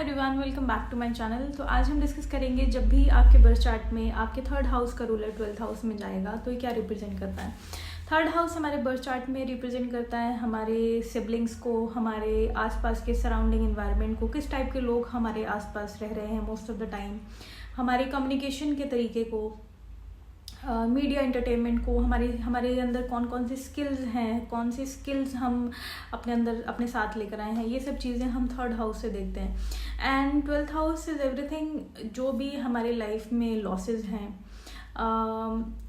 Everyone, welcome back to my channel. तो आज हम डिस्कस करेंगे जब भी आपके बर्थ चार्ट में आपके थर्ड हाउस का रूलर 12th हाउस में जाएगा तो ये क्या रिप्रेजेंट करता है। थर्ड हाउस हमारे बर्थ चार्ट में रिप्रेजेंट करता है हमारे सिबलिंग्स को, हमारे आसपास के सराउंडिंग एनवायरनमेंट को, किस टाइप के लोग हमारे आसपास रह रहे हैं मोस्ट ऑफ द टाइम, हमारे कम्युनिकेशन के तरीके को, मीडिया एंटरटेनमेंट को, हमारे अंदर कौन कौन सी स्किल्स हैं, कौन सी स्किल्स हम अपने अंदर अपने साथ लेकर आए हैं, ये सब चीज़ें हम थर्ड हाउस से देखते हैं। And 12th house is everything. जो भी हमारे लाइफ में लॉसेस हैं,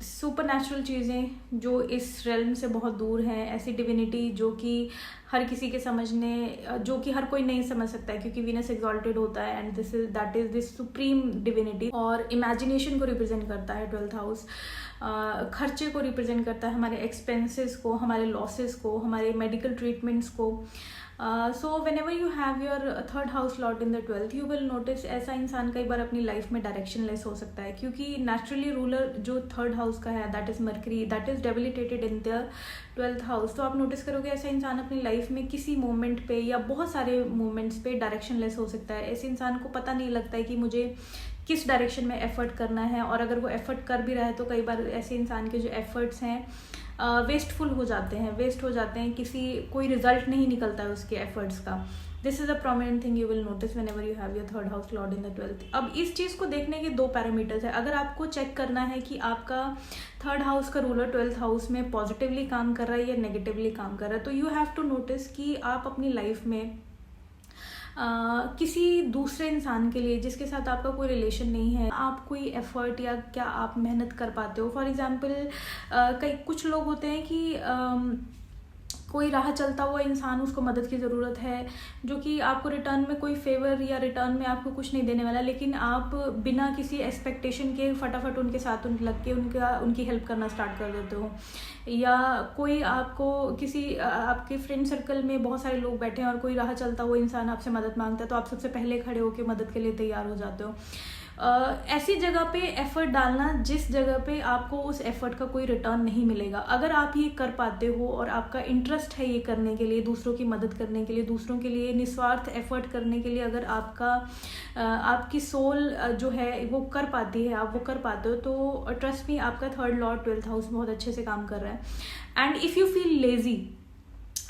सुपर नेचुरल चीज़ें जो इस रेल्म से बहुत दूर हैं, ऐसी डिविनिटी जो कि हर किसी के समझने, जो कि हर कोई नहीं समझ सकता है क्योंकि वीनस एक्सॉल्टेड होता है and that is this supreme divinity. और इमेजिनेशन को रिप्रेजेंट करता है 12th हाउस, खर्चे को रिप्रेजेंट करता है, हमारे एक्सपेंसेस को, हमारे लॉसेस को, हमारे मेडिकल ट्रीटमेंट्स को। So when ever you have your third house lord in the 12th, you will notice ऐसा इंसान कई बार अपनी लाइफ में डायरेक्शनलेस हो सकता है क्योंकि नेचुरली रूलर जो थर्ड हाउस का है that is mercury, that is debilitated in the 12th house. तो आप नोटिस करोगे ऐसा इंसान अपनी लाइफ में किसी मोमेंट पे या बहुत सारे मोमेंट्स पे डायरेक्शनलेस हो सकता है। ऐसे इंसान को पता नहीं लगता है कि मुझे किस डायरेक्शन में एफर्ट करना है, और अगर वो एफर्ट कर भी रहा है तो कई बार ऐसे इंसान के जो एफर्ट्स हैं वेस्टफुल हो जाते हैं, कोई रिजल्ट नहीं निकलता है उसके एफर्ट्स का। This is a prominent thing you will notice whenever you have your third house lord in the 12th। अब इस चीज़ को देखने के दो पैरामीटर्स है। अगर आपको चेक करना है कि आपका थर्ड हाउस का रूलर 12th हाउस में पॉजिटिवली काम कर रहा है या नेगेटिवली काम कर रहा है, तो यू हैव टू नोटिस कि आप अपनी लाइफ में किसी दूसरे इंसान के लिए जिसके साथ आपका कोई रिलेशन नहीं है, आप कोई एफर्ट या क्या आप मेहनत कर पाते हो। फॉर एग्जांपल कुछ लोग होते हैं कि कोई राह चलता हुआ इंसान, उसको मदद की ज़रूरत है जो कि आपको रिटर्न में कोई फेवर या रिटर्न में आपको कुछ नहीं देने वाला, लेकिन आप बिना किसी एक्सपेक्टेशन के फटाफट उनके साथ लग के उनकी हेल्प करना स्टार्ट कर देते हो। या कोई आपको आपके फ्रेंड सर्कल में बहुत सारे लोग बैठे हैं और कोई राह चलता हुआ इंसान आपसे मदद मांगता है तो आप सबसे पहले खड़े होकर मदद के लिए तैयार हो जाते हो। ऐसी जगह पे एफर्ट डालना जिस जगह पे आपको उस एफर्ट का कोई रिटर्न नहीं मिलेगा। अगर आप ये कर पाते हो और आपका इंटरेस्ट है ये करने के लिए, दूसरों की मदद करने के लिए, दूसरों के लिए निस्वार्थ एफर्ट करने के लिए, अगर आपकी सोल जो है वो कर पाती है, आप वो कर पाते हो, तो ट्रस्ट मी आपका थर्ड लॉर्ड 12th हाउस बहुत अच्छे से काम कर रहा है। And if you feel lazy,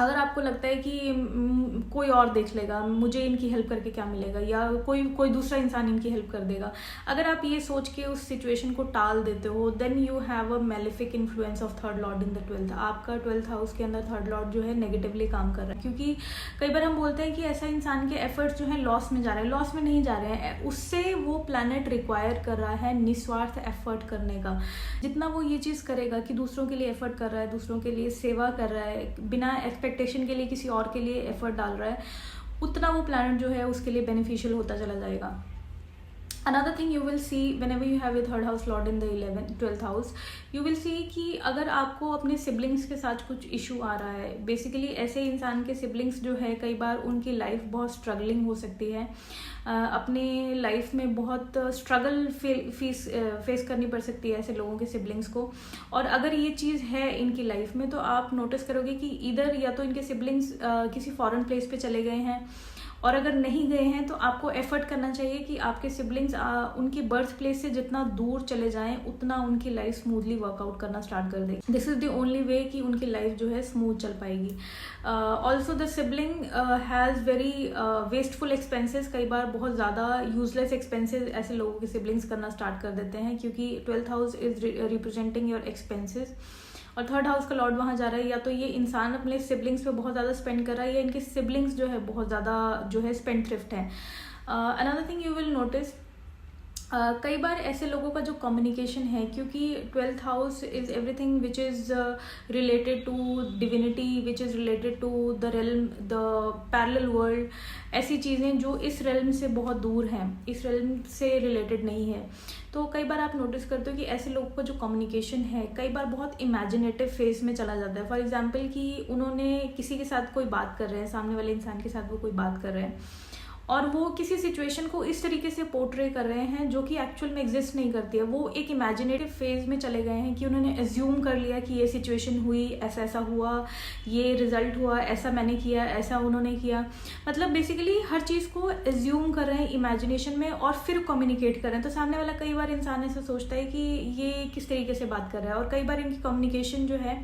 अगर आपको लगता है कि कोई और देख लेगा, मुझे इनकी हेल्प करके क्या मिलेगा, या कोई दूसरा इंसान इनकी हेल्प कर देगा, अगर आप ये सोच के उस सिचुएशन को टाल देते हो, then you have a malefic influence of third lord in the 12th। आपका 12th हाउस के अंदर थर्ड लॉर्ड जो है नेगेटिवली काम कर रहा है। क्योंकि कई बार हम बोलते हैं कि ऐसा इंसान के एफर्ट्स जो है लॉस में जा रहे हैं, लॉस में नहीं जा रहे हैं, उससे वो प्लैनेट रिक्वायर कर रहा है निस्वार्थ एफर्ट करने का। जितना वो ये चीज़ करेगा कि दूसरों के लिए एफर्ट कर रहा है, दूसरों के लिए सेवा कर रहा है, बिना एक्सपेक्टेशन के लिए किसी और के लिए एफर्ट डाल रहा है, उतना वो प्लैनेट जो है उसके लिए बेनिफिशियल होता चला जाएगा। Another thing you will see whenever you have your third house lord in the 12th house, you will see कि अगर आपको अपने सिबलिंग्स के साथ कुछ इशू आ रहा है, बेसिकली ऐसे इंसान के सिबलिंग्स जो है कई बार उनकी लाइफ बहुत स्ट्रगलिंग हो सकती है, अपने लाइफ में बहुत स्ट्रगल फेस करनी पड़ सकती है ऐसे लोगों के सिबलिंग्स को। और अगर ये चीज़ है इनकी लाइफ में तो आप नोटिस करोगे कि इधर या तो इनके सिबलिंग्स किसी फॉरेन प्लेस पे चले गए हैं, और अगर नहीं गए हैं तो आपको एफर्ट करना चाहिए कि आपके सिबलिंग्स उनकी बर्थ प्लेस से जितना दूर चले जाएं उतना उनकी लाइफ स्मूथली वर्कआउट करना स्टार्ट कर दें। This is the only way कि उनकी लाइफ जो है स्मूथ चल पाएगी। Also the sibling has very wasteful expenses. कई बार बहुत ज़्यादा यूजलेस एक्सपेंसेस ऐसे लोगों के सिबलिंग्स करना स्टार्ट कर देते हैं क्योंकि 12th house is representing your expenses, और थर्ड हाउस का लॉर्ड वहाँ जा रहा है। या तो ये इंसान अपने सिबलिंग्स पे बहुत ज़्यादा स्पेंड कर रहा है या इनके सिबलिंग्स जो है बहुत ज़्यादा जो है स्पेंड थ्रिफ्ट है। Another thing you will notice, कई बार ऐसे लोगों का जो कम्युनिकेशन है, क्योंकि 12th house is everything which is related to divinity, which is related to the realm, the parallel world, ऐसी चीज़ें जो इस रेल्म से बहुत दूर हैं, इस रेल्म से रिलेटेड नहीं है। तो कई बार आप नोटिस करते हो कि ऐसे लोगों का जो कम्युनिकेशन है कई बार बहुत इमेजिनेटिव फेज में चला जाता है। फॉर एग्जाम्पल कि उन्होंने किसी के साथ कोई बात कर रहे हैं, सामने वाले इंसान के साथ वो कोई बात कर रहे हैं, और वो किसी सिचुएशन को इस तरीके से पोर्ट्रे कर रहे हैं जो कि एक्चुअल में एग्जिस्ट नहीं करती है। वो एक इमेजिनेटिव फेज में चले गए हैं कि उन्होंने एज्यूम कर लिया कि ये सिचुएशन हुई, ऐसा ऐसा हुआ, ये रिजल्ट हुआ, ऐसा मैंने किया, ऐसा उन्होंने किया। मतलब बेसिकली हर चीज़ को एज्यूम कर रहे हैं इमेजिनेशन में और फिर कम्युनिकेट कर रहे हैं। तो सामने वाला कई बार इंसान ऐसा सोचता है कि ये किस तरीके से बात कर रहा है, और कई बार इनकी कम्युनिकेशन जो है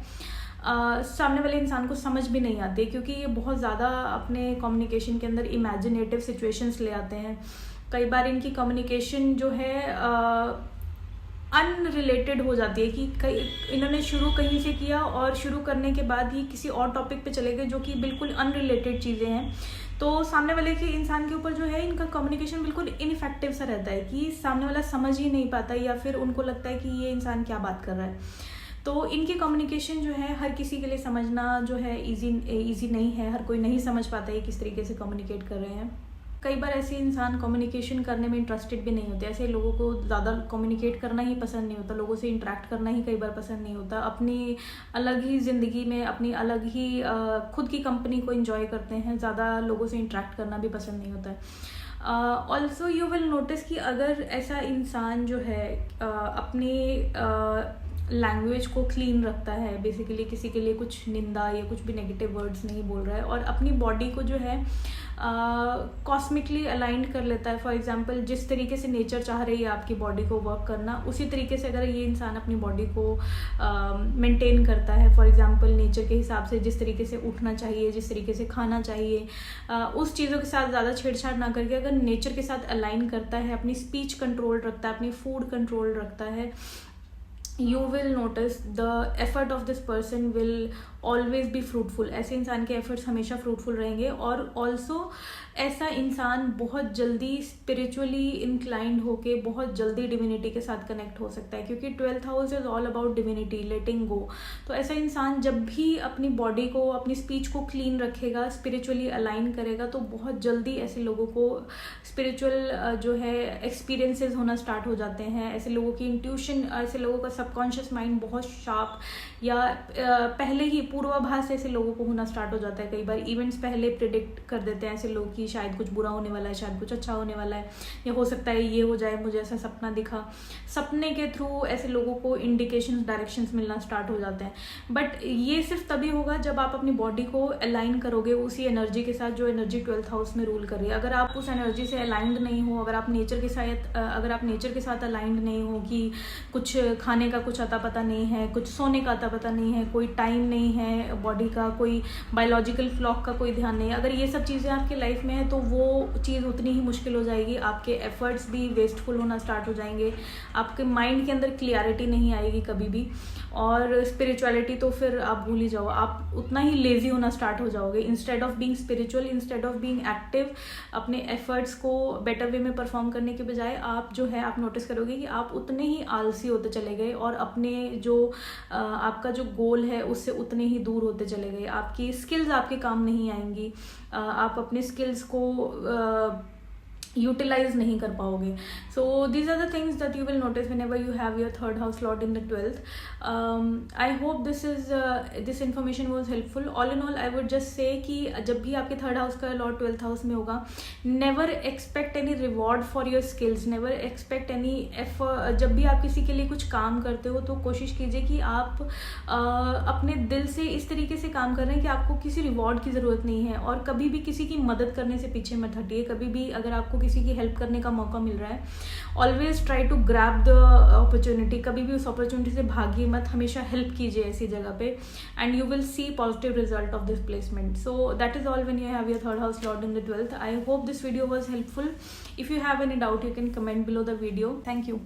सामने वाले इंसान को समझ भी नहीं आती, क्योंकि ये बहुत ज़्यादा अपने कम्युनिकेशन के अंदर इमेजिनेटिव सिचुएशंस ले आते हैं। कई बार इनकी कम्युनिकेशन जो है अनरिलेटेड हो जाती है कि इन्होंने शुरू कहीं से किया और शुरू करने के बाद ही किसी और टॉपिक पे चले गए जो कि बिल्कुल अनरिलेटेड चीज़ें हैं। तो सामने वाले के इंसान के ऊपर जो है इनका कम्युनिकेशन बिल्कुल इनइफेक्टिव सा रहता है कि सामने वाला समझ ही नहीं पाता, या फिर उनको लगता है कि ये इंसान क्या बात कर रहा है। तो इनकी कम्युनिकेशन जो है हर किसी के लिए समझना जो है इजी नहीं है। हर कोई नहीं समझ पाता है किस तरीके से कम्युनिकेट कर रहे हैं। कई बार ऐसे इंसान कम्युनिकेशन करने में इंटरेस्टेड भी नहीं होते। ऐसे लोगों को ज़्यादा कम्युनिकेट करना ही पसंद नहीं होता, लोगों से इंटरेक्ट करना ही कई बार पसंद नहीं होता। अपनी अलग ही ज़िंदगी में अपनी अलग ही खुद की कंपनी को एंजॉय करते हैं, ज़्यादा लोगों से इंटरेक्ट करना भी पसंद नहीं होता है। ऑल्सो यू विल नोटिस कि अगर ऐसा इंसान जो है अपनी लैंग्वेज को क्लीन रखता है, बेसिकली किसी के लिए कुछ निंदा या कुछ भी नेगेटिव वर्ड्स नहीं बोल रहा है, और अपनी बॉडी को जो है कॉस्मिकली अलाइंड कर लेता है। फॉर एग्जांपल जिस तरीके से नेचर चाह रही है आपकी बॉडी को वर्क करना, उसी तरीके से अगर ये इंसान अपनी बॉडी को मेंटेन करता है, फॉर एग्जांपल नेचर के हिसाब से जिस तरीके से उठना चाहिए, जिस तरीके से खाना चाहिए, उस चीज़ों के साथ ज़्यादा छेड़छाड़ ना करके अगर नेचर के साथ अलाइन करता है, अपनी स्पीच कंट्रोल रखता है, अपनी फूड कंट्रोल रखता है, you will notice the effort of this person will always be fruitful। ऐसे इंसान के एफर्ट्स हमेशा फ्रूटफुल रहेंगे। और ऑल्सो ऐसा इंसान बहुत जल्दी स्पिरिचुअली इंक्लाइंड होके बहुत जल्दी डिविनिटी के साथ कनेक्ट हो सकता है, क्योंकि 12th house is all about divinity, letting go. तो ऐसा इंसान जब भी अपनी बॉडी को, अपनी स्पीच को क्लीन रखेगा, स्पिरिचुअली अलाइन करेगा, तो बहुत जल्दी ऐसे लोगों को स्पिरिचुअल जो है एक्सपीरियंसेस होना स्टार्ट हो जाते हैं। ऐसे लोगों की इंट्यूशन, ऐसे लोगों का सबकॉन्शियस माइंड बहुत शार्प, या पहले ही पूर्वाभास ऐसे लोगों को होना स्टार्ट हो जाता है। कई बार इवेंट्स पहले प्रिडिक्ट कर देते हैं ऐसे लोग कि शायद कुछ बुरा होने वाला है, शायद कुछ अच्छा होने वाला है, या हो सकता है ये हो जाए, मुझे ऐसा सपना दिखा। सपने के थ्रू ऐसे लोगों को इंडिकेशंस, डायरेक्शंस मिलना स्टार्ट हो जाते हैं। बट ये सिर्फ तभी होगा जब आप अपनी बॉडी को अलाइन करोगे उसी एनर्जी के साथ जो एनर्जी 12th हाउस में रूल कर रही है। अगर आप उस एनर्जी से अलाइंड नहीं हो, अगर आप नेचर के साथ अलाइंड नहीं हो कि कुछ खाने का कुछ अता पता नहीं है, कुछ सोने का अता पता नहीं है, कोई टाइम नहीं है बॉडी का, कोई बायोलॉजिकल क्लॉक का कोई ध्यान नहीं है, अगर ये सब चीज़ें आपकी लाइफ में है तो वो चीज़ उतनी ही मुश्किल हो जाएगी। आपके एफर्ट्स भी वेस्टफुल होना स्टार्ट हो जाएंगे, आपके माइंड के अंदर क्लियरिटी नहीं आएगी कभी भी, और स्पिरिचुअलिटी तो फिर आप भूल ही जाओ। आप उतना ही लेजी होना स्टार्ट हो जाओगे। Instead of being spiritual, instead of being active, अपने एफर्ट्स को बेटर वे में परफॉर्म करने के बजाय आप जो है, आप नोटिस करोगे कि आप उतने ही आलसी होते चले गए, और अपने जो आपका जो गोल है उससे उतने ही दूर होते चले गए। आपकी स्किल्स आपके काम नहीं आएंगी, आप अपने स्किल्स को यूटिलाइज नहीं कर पाओगे। So these are the things that you will notice whenever you have your 3rd house lord in the 12th। I hope this information was helpful. All in all I would just say कि जब भी आपके 3rd house का Lord 12th house में होगा, never expect any reward for your skills, never expect any effort. जब भी आप किसी के लिए कुछ काम करते हो तो कोशिश कीजिए कि आप अपने दिल से इस तरीके से काम कर रहे हैं कि आपको किसी रिवॉर्ड की ज़रूरत नहीं है, और कभी भी किसी की मदद करने से पीछे मत हटिए। कभी भी अगर आपको किसी की हेल्प करने का मौका मिल रहा है, always try to grab the opportunity. कभी भी उस अपॉर्चुनिटी से भागिए मत, हमेशा हेल्प कीजिए ऐसी जगह पे, and you will see positive result of this placement. So that is all when you have your 3rd house lord in the 12th। I hope this video was helpful. If you have any doubt, you can comment below the video. Thank you.